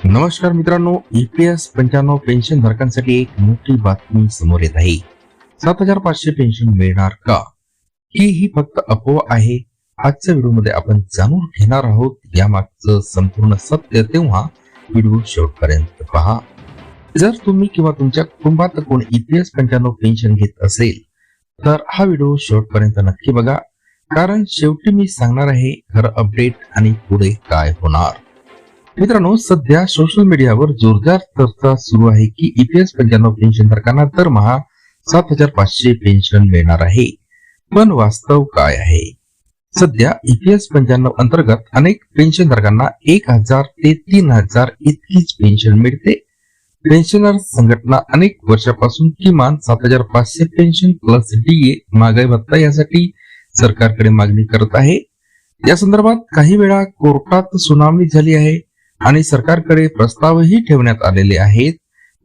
नमस्कार मित्रांनो, EPS 95 pension धारकांसाठी एक मोठी बातमी समोर येत आहे. 7,500 पेन्शन मिळणार का? ही फक्त अफवा आहे. आजच्या व्हिडिओमध्ये आपण जाणून घेणार आहोत यामागचं संपूर्ण सत्य, तेव्हा व्हिडिओ शेवटपर्यंत पहा. जर तुम्ही किंवा तुमच्या कुटुंबात कोणी EPS 95 पेन्शन घेत असेल तर हा व्हिडिओ शेवटपर्यंत नक्की बघा, कारण शेवटी मी सांगणार आहे खरं अपडेट आणि पुढे काय होणार. मित्रांनो, सध्या सोशल मीडियावर जोरदार चर्चा सुरू आहे की EPS 95 पेन्शन धारकांना दरमहा 7,500 पेन्शन मिळणार आहे. पण वास्तव काय आहे? सध्या EPS 95 अंतर्गत अनेक पेन्शन धारकांना 1,000 ते 3,000 इतकीच पेन्शन मिळते. पेन्शनर संघटना अनेक वर्षापासून किमान 7,500 पेन्शन प्लस DA महागाई भत्ता यासाठी सरकारकडे मागणी करत आहे. या संदर्भात काही वेळा कोर्टात सुनावणी झाली आहे आणि सरकारकडे प्रस्तावही ठेवण्यात आलेले आहेत.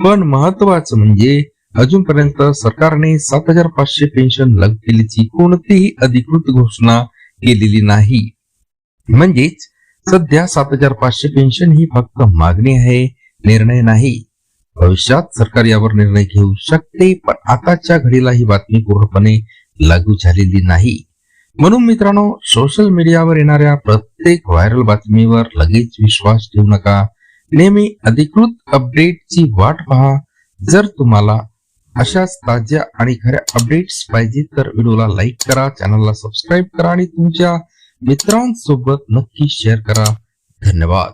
पण महत्वाचं म्हणजे अजूनपर्यंत सरकारने 7,500 पेन्शन लागू केल्याची कोणतीही अधिकृत घोषणा केलेली नाही. म्हणजेच सध्या 7,500 पेन्शन ही फक्त मागणी आहे, निर्णय नाही. भविष्यात सरकार यावर निर्णय घेऊ शकते, पण आताच्या घडीला ही बातमी पूर्णपणे लागू झालेली नाही. म्हणून मित्रांनो, सोशल मीडियावर येणाऱ्या प्रत्येक व्हायरल बातमीवर लगेच विश्वास ठेवू नका. नेहमी अधिकृत अपडेटची वाट पहा. जर तुम्हाला अशाच ताज्या आणि खऱ्या अपडेट्स पाहिजे तर व्हिडिओला लाईक करा, चॅनलला सबस्क्राईब करा आणि तुमच्या मित्रांसोबत नक्की शेअर करा. धन्यवाद.